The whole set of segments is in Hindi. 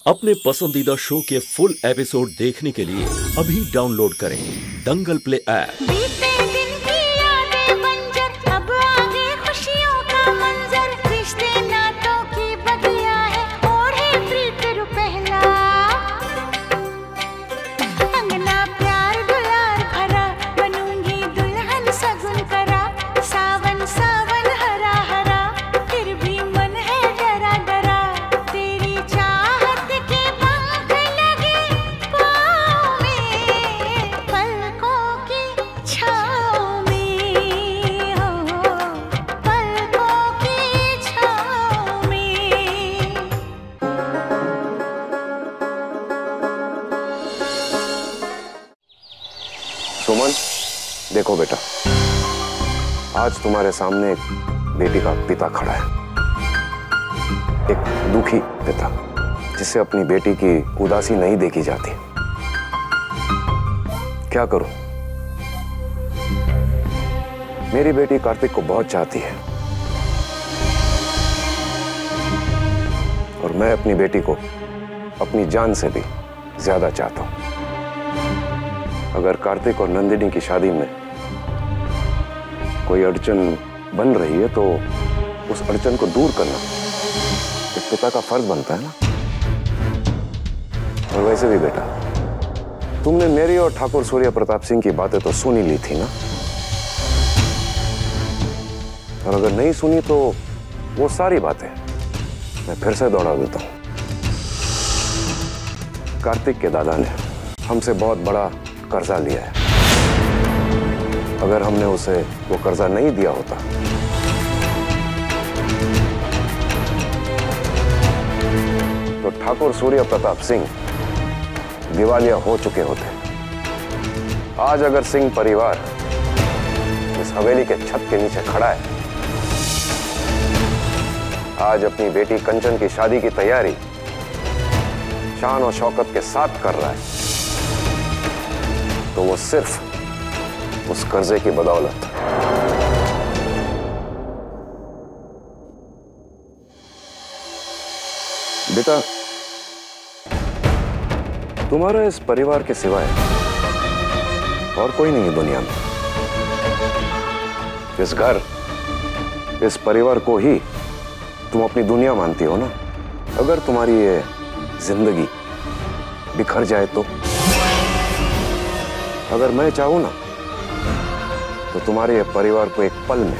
अपने पसंदीदा शो के फुल एपिसोड देखने के लिए अभी डाउनलोड करें दंगल प्ले ऐप। सुमन, देखो बेटा, आज तुम्हारे सामने एक बेटी का पिता खड़ा है, एक दुखी पिता जिसे अपनी बेटी की उदासी नहीं देखी जाती। क्या करूं? मेरी बेटी कार्तिक को बहुत चाहती है और मैं अपनी बेटी को अपनी जान से भी ज्यादा चाहता हूं। अगर कार्तिक और नंदिनी की शादी में कोई अड़चन बन रही है तो उस अड़चन को दूर करना एक पिता का फर्ज बनता है ना। और वैसे भी बेटा, तुमने मेरी और ठाकुर सूर्य प्रताप सिंह की बातें तो सुन ही ली थी ना, और अगर नहीं सुनी तो वो सारी बातें मैं फिर से दोहरा देता हूं। कार्तिक के दादा ने हमसे बहुत बड़ा कर्जा लिया है। अगर हमने उसे वो कर्जा नहीं दिया होता तो ठाकुर सूर्य प्रताप सिंह दिवालिया हो चुके होते। आज अगर सिंह परिवार इस हवेली के छत के नीचे खड़ा है, आज अपनी बेटी कंचन की शादी की तैयारी शान और शौकत के साथ कर रहा है, तो वो सिर्फ उस कर्जे की बदौलत। बेटा, तुम्हारा इस परिवार के सिवाय और कोई नहीं है दुनिया में। इस घर, इस परिवार को ही तुम अपनी दुनिया मानती हो ना। अगर तुम्हारी ये जिंदगी बिखर जाए तो, अगर मैं चाहूं ना तो तुम्हारे ये परिवार को एक पल में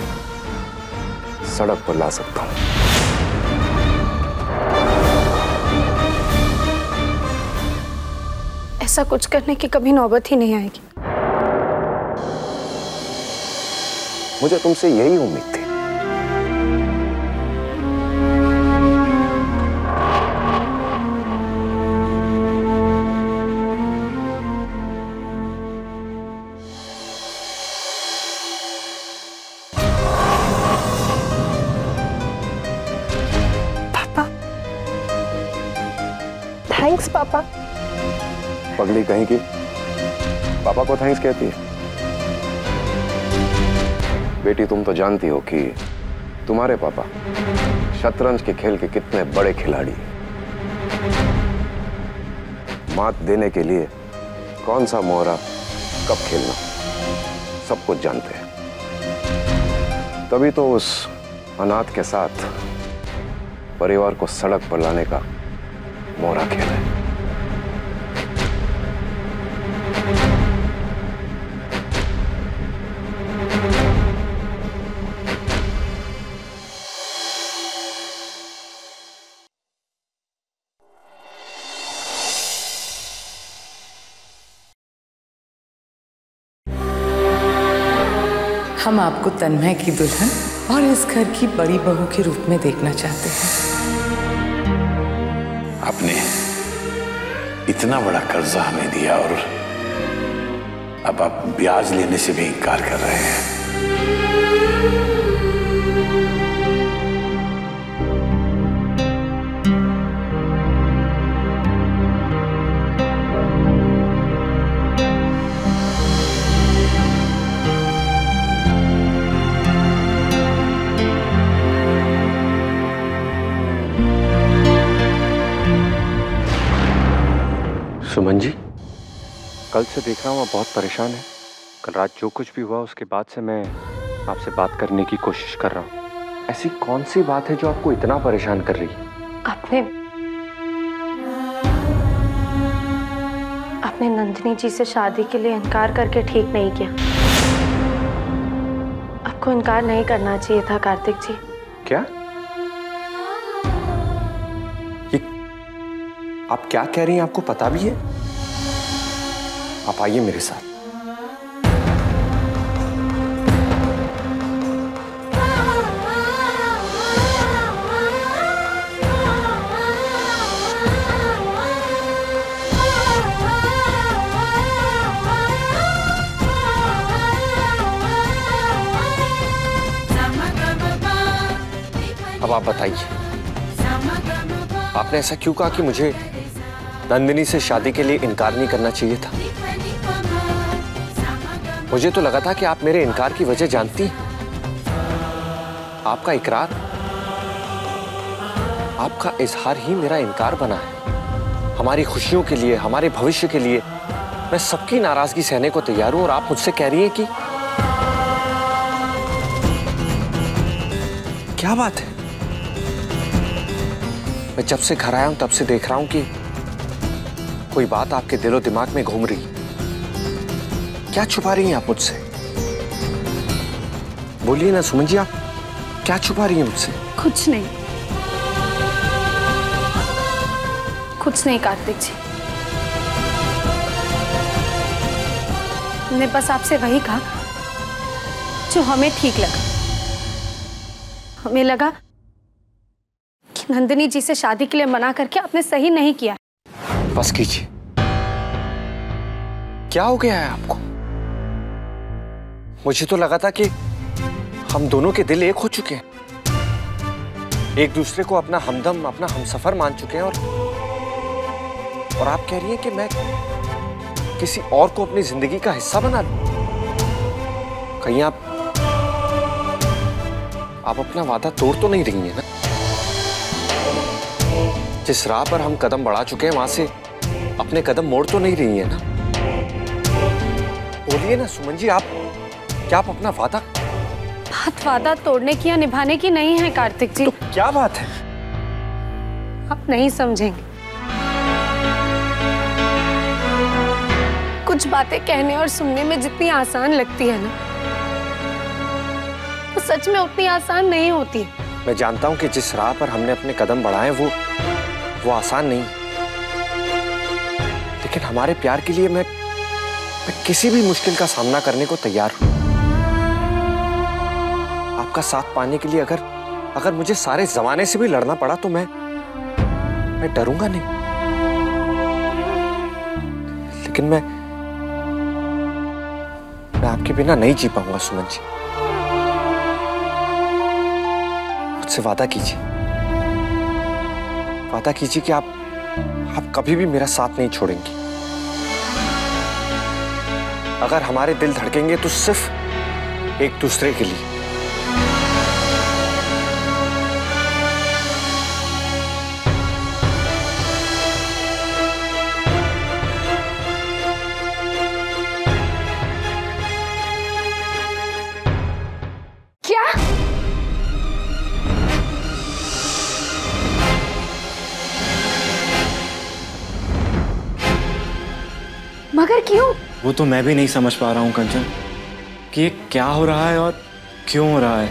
सड़क पर ला सकता हूं। ऐसा कुछ करने की कभी नौबत ही नहीं आएगी। मुझे तुमसे यही उम्मीद थी। थैंक्स पापा। पगली कहीं की पापा को थैंक्स कहती है? बेटी, तुम तो जानती हो कि तुम्हारे पापा शतरंज के खेल के कितने बड़े खिलाड़ी हैं। मात देने के लिए कौन सा मोहरा कब खेलना सब कुछ जानते हैं। तभी तो उस अनाथ के साथ परिवार को सड़क पर लाने का मोहरा खेल है। हम आपको तन्मय की दुल्हन और इस घर की बड़ी बहू के रूप में देखना चाहते हैं। आपने इतना बड़ा कर्जा हमें दिया और अब आप ब्याज लेने से भी इनकार कर रहे हैं। सुमन जी, कल से देख रहा हूँ आप बहुत परेशान हैं। कल रात जो कुछ भी हुआ उसके बाद से मैं आपसे बात करने की कोशिश कर रहा हूँ। ऐसी कौन सी बात है जो आपको इतना परेशान कर रही है? आपने नंदिनी जी से शादी के लिए इनकार करके ठीक नहीं किया। आपको इनकार नहीं करना चाहिए था कार्तिक जी। क्या? ये आप क्या कह रही हैं? आपको पता भी है? आप आइए मेरे साथ। अब आप बताइए, आपने ऐसा क्यों कहा कि मुझे नंदिनी से शादी के लिए इनकार नहीं करना चाहिए था? मुझे तो लगा था कि आप मेरे इनकार की वजह जानती हैं। आपका इकरार, आपका इजहार ही मेरा इनकार बना है। हमारी खुशियों के लिए, हमारे भविष्य के लिए मैं सबकी नाराजगी सहने को तैयार हूं और आप मुझसे कह रही हैं कि क्या बात है? मैं जब से घर आया हूं तब से देख रहा हूं कि कोई बात आपके दिलो दिमाग में घूम रही। क्या छुपा रही हैं आप मुझसे? बोलिए ना सुमन जी, आप क्या छुपा रही हैं मुझसे? कुछ नहीं, कुछ नहीं कार्तिक जी। मैंने बस आपसे वही कहा जो हमें ठीक लगा। हमें लगा कि नंदिनी जी से शादी के लिए मना करके आपने सही नहीं किया। बस कीजिए, क्या हो गया है आपको? मुझे तो लगा था कि हम दोनों के दिल एक हो चुके हैं, एक दूसरे को अपना हमदम, अपना हमसफर मान चुके हैं, और आप कह रही हैं कि मैं किसी और को अपनी जिंदगी का हिस्सा बना दूं? कहीं आप अपना वादा तोड़ तो नहीं रही हैं ना? जिस राह पर हम कदम बढ़ा चुके हैं वहां से अपने कदम मोड़ तो नहीं रही हैं ना? बोलिए ना सुमन जी, आप क्या आप अपना बात वादा तोड़ने की या निभाने की नहीं है कार्तिक जी। तो क्या बात है? आप नहीं समझेंगे। कुछ बातें कहने और सुनने में जितनी आसान लगती है ना, वो सच में उतनी आसान नहीं होती है। मैं जानता हूं कि जिस राह पर हमने अपने कदम बढ़ाए वो आसान नहीं, लेकिन हमारे प्यार के लिए मैं किसी भी मुश्किल का सामना करने को तैयार हूं। आपका साथ पाने के लिए अगर मुझे सारे जमाने से भी लड़ना पड़ा तो मैं डरूंगा नहीं। लेकिन मैं आपके बिना नहीं जी पाऊंगा सुमन जी। मुझसे वादा कीजिए कि आप कभी भी मेरा साथ नहीं छोड़ेंगी। अगर हमारे दिल धड़केंगे तो सिर्फ एक दूसरे के लिए। क्या? मगर क्यों? वो तो मैं भी नहीं समझ पा रहा हूँ कंचन कि ये क्या हो रहा है और क्यों हो रहा है।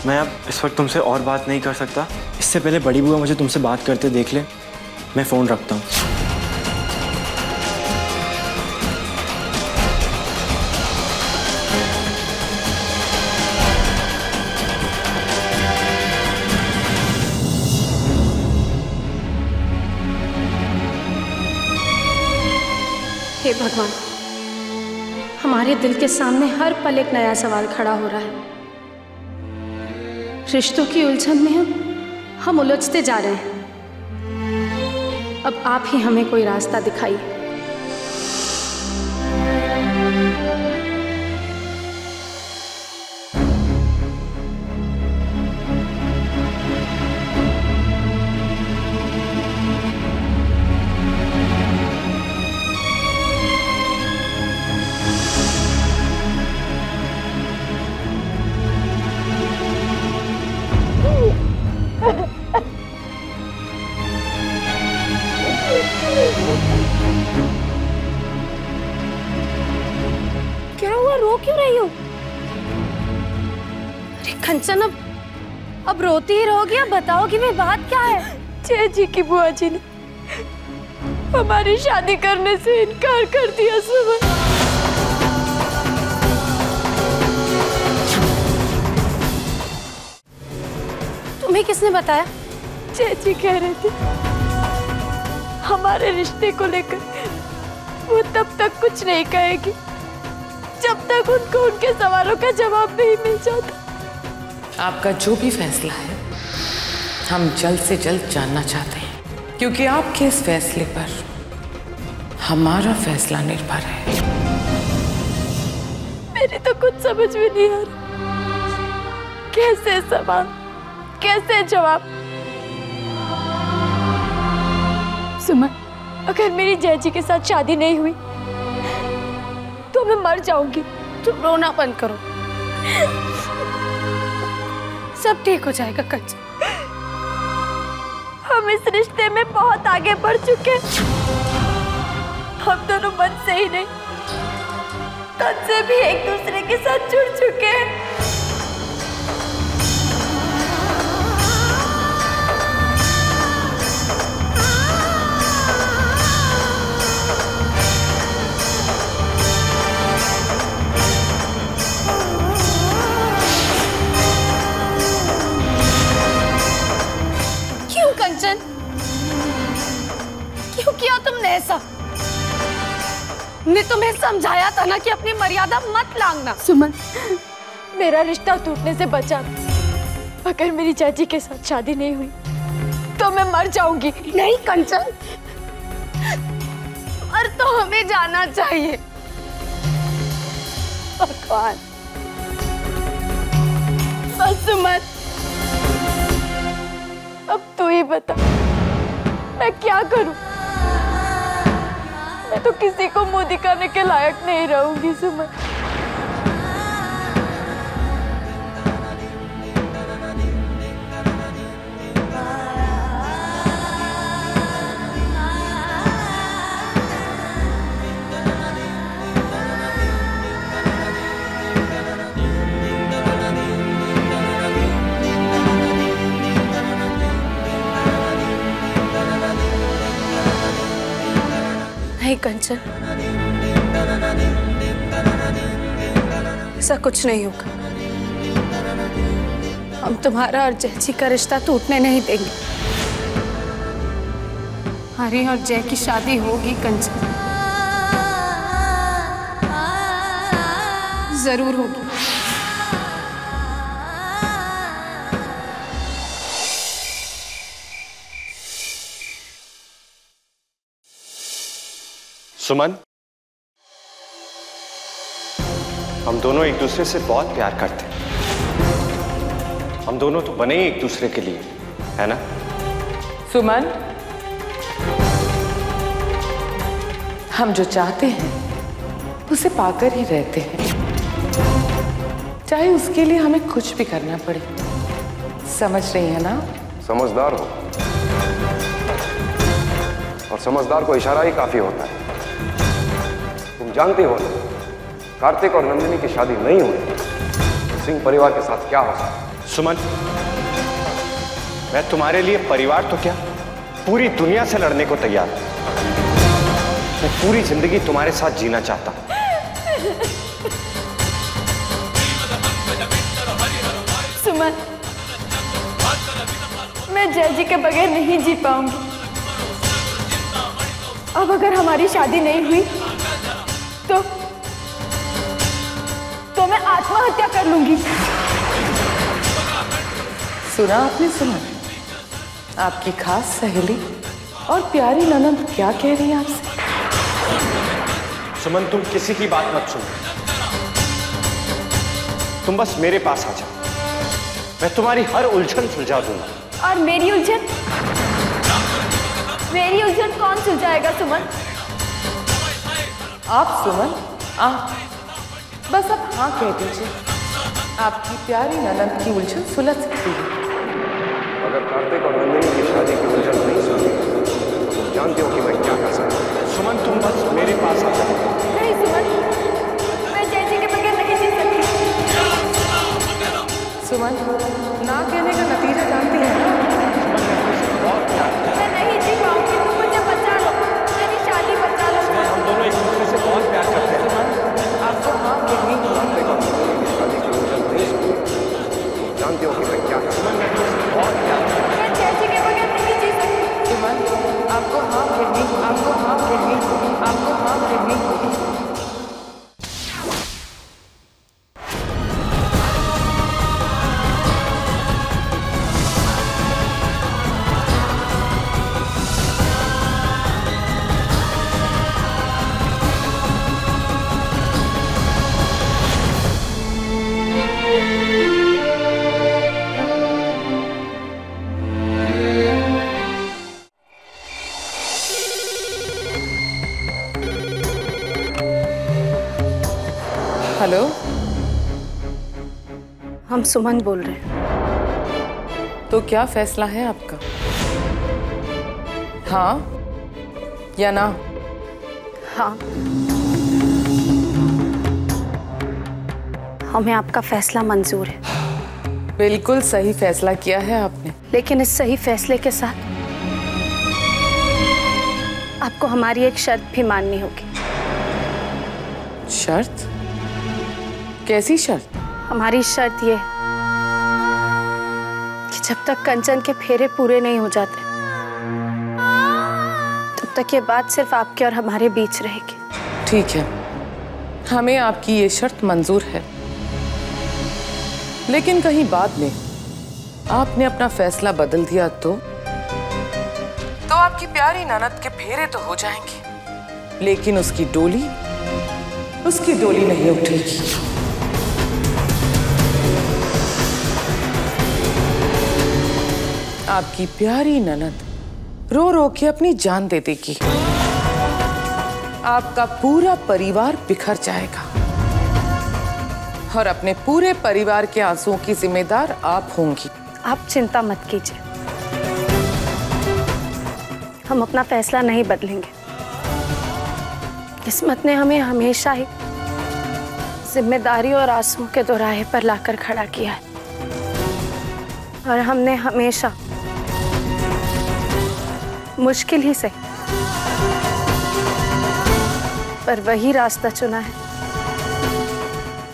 मैं अब इस वक्त तुमसे और बात नहीं कर सकता। इससे पहले बड़ी बुआ मुझे तुमसे बात करते देख ले, मैं फ़ोन रखता हूँ। हे भगवान, हमारे दिल के सामने हर पल एक नया सवाल खड़ा हो रहा है। रिश्तों की उलझन में हम उलझते जा रहे हैं। अब आप ही हमें कोई रास्ता दिखाइए। क्यों रही हो? अरे कंचन, अब रोती ही रहोगी या बताओगी मैं बात क्या है? जय जी की बुआ जी ने हमारी शादी करने से इनकार कर दिया सुमन। तुम्हें किसने बताया? जय जी कह रहे थे हमारे रिश्ते को लेकर वो तब तक कुछ नहीं कहेगी जब तक उनको उनके सवालों का जवाब नहीं मिल जाता। आपका जो भी फैसला है हम जल्द से जल्द जानना चाहते हैं, क्योंकि आपके इस फैसले पर हमारा फैसला निर्भर है। मेरे तो कुछ समझ में नहीं आ रहा, कैसे सवाल, कैसे जवाब। सुमन, अगर मेरी जय जी के साथ शादी नहीं हुई तो मैं मर जाऊंगी। तुम रोना बंद करो, सब ठीक हो जाएगा कंचन। हम इस रिश्ते में बहुत आगे बढ़ चुके हैं। हम दोनों मन से ही नहीं, तन से भी एक दूसरे के साथ जुड़ चुके हैं। कंचन, क्यों किया तुमने ऐसा? मैं तुम्हें समझाया था ना कि अपनी मर्यादा मत लांघना। सुमन, मेरा रिश्ता टूटने से बचा। अगर मेरी चाची के साथ शादी नहीं हुई तो मैं मर जाऊंगी। नहीं कंचन, मर तो हमें जाना चाहिए। भगवान, बस सुमन, अब तू ही बता मैं क्या करूं? मैं तो किसी को मुंह दिखाने के लायक नहीं रहूंगी सुमन। नहीं कंचन, ऐसा कुछ नहीं होगा। हम तुम्हारा और जय जी का रिश्ता टूटने नहीं देंगे। हरी और जय की शादी होगी कंचन, जरूर होगी। सुमन, हम दोनों एक दूसरे से बहुत प्यार करते हैं। हम दोनों तो बने ही एक दूसरे के लिए, है ना? सुमन, हम जो चाहते हैं उसे पाकर ही रहते हैं, चाहे उसके लिए हमें कुछ भी करना पड़े। समझ रही है ना? समझदार हो, और समझदार को इशारा ही काफी होता है। तुम जानती हो ना, कार्तिक और नंदिनी की शादी नहीं हुई, सिंह परिवार के साथ क्या हो सकता? सुमन, मैं तुम्हारे लिए परिवार तो क्या, पूरी दुनिया से लड़ने को तैयार हूं। मैं पूरी जिंदगी तुम्हारे साथ जीना चाहता हूं। सुमन, मैं जय जी के बगैर नहीं जी पाऊंगी। अब अगर हमारी शादी नहीं हुई तो मैं आत्महत्या कर लूंगी। सुना आपने? सुना आपकी खास सहेली और प्यारी ननद क्या कह रही है आपसे? सुमन, तुम किसी की बात मत सुनो, तुम बस मेरे पास आ जाओ, मैं तुम्हारी हर उलझन सुलझा दूंगा। और मेरी उलझन? मेरी उलझन कौन सुलझाएगा सुमन? आप सुमन, आप बस आप हाँ कह दीजिए, आपकी प्यारी ननद की उलझन सुलझ सकती है। अगर कार्तिक और नंदिनी की शादी की उलझन नहीं सुलझी तो तुम जानते हो कि मैं क्या कर सकता हूँ। सुमन, तुम बस मेरे पास आ जाओ। नहीं सुमन, मैं जय जी के बगैर नहीं आपको हाँ कहनी, आपको हाँ कहनी, आपको हाँ कहनी होगी। हेलो, हम सुमन बोल रहे हैं। तो क्या फैसला है आपका? हाँ या ना? हाँ, हमें आपका फैसला मंजूर है। बिल्कुल सही फैसला किया है आपने। लेकिन इस सही फैसले के साथ आपको हमारी एक शर्त भी माननी होगी। शर्त? कैसी शर्त? हमारी शर्त ये है कि जब तक कंचन के फेरे पूरे नहीं हो जाते तब तक ये बात सिर्फ आपके और हमारे बीच रहेगी। ठीक है, हमें आपकी ये शर्त मंजूर है, लेकिन कहीं बाद में आपने अपना फैसला बदल दिया तो आपकी प्यारी ननद के फेरे तो हो जाएंगे, लेकिन उसकी डोली नहीं उठेगी। आपकी प्यारी ननद रो रो के अपनी जान दे देगी। आपका पूरा परिवार बिखर जाएगा और अपने पूरे परिवार के आंसुओं की जिम्मेदार आप होंगी। आप चिंता मत कीजिए, हम अपना फैसला नहीं बदलेंगे। किस्मत ने हमें हमेशा ही जिम्मेदारी और आंसुओं के दोराहे पर लाकर खड़ा किया है और हमने हमेशा मुश्किल ही सही पर वही रास्ता चुना है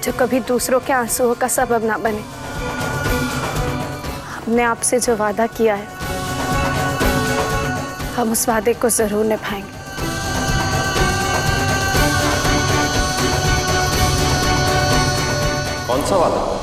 जो कभी दूसरों के आंसुओं का सबब ना बने। हमने आपसे जो वादा किया है हम उस वादे को जरूर निभाएंगे। कौन सा वादा?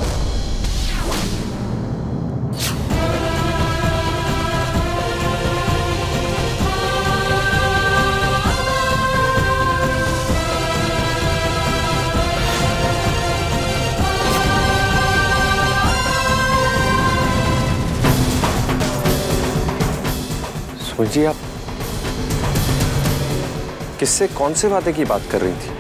सुमन जी, आप किससे कौन से वादे की बात कर रही थी?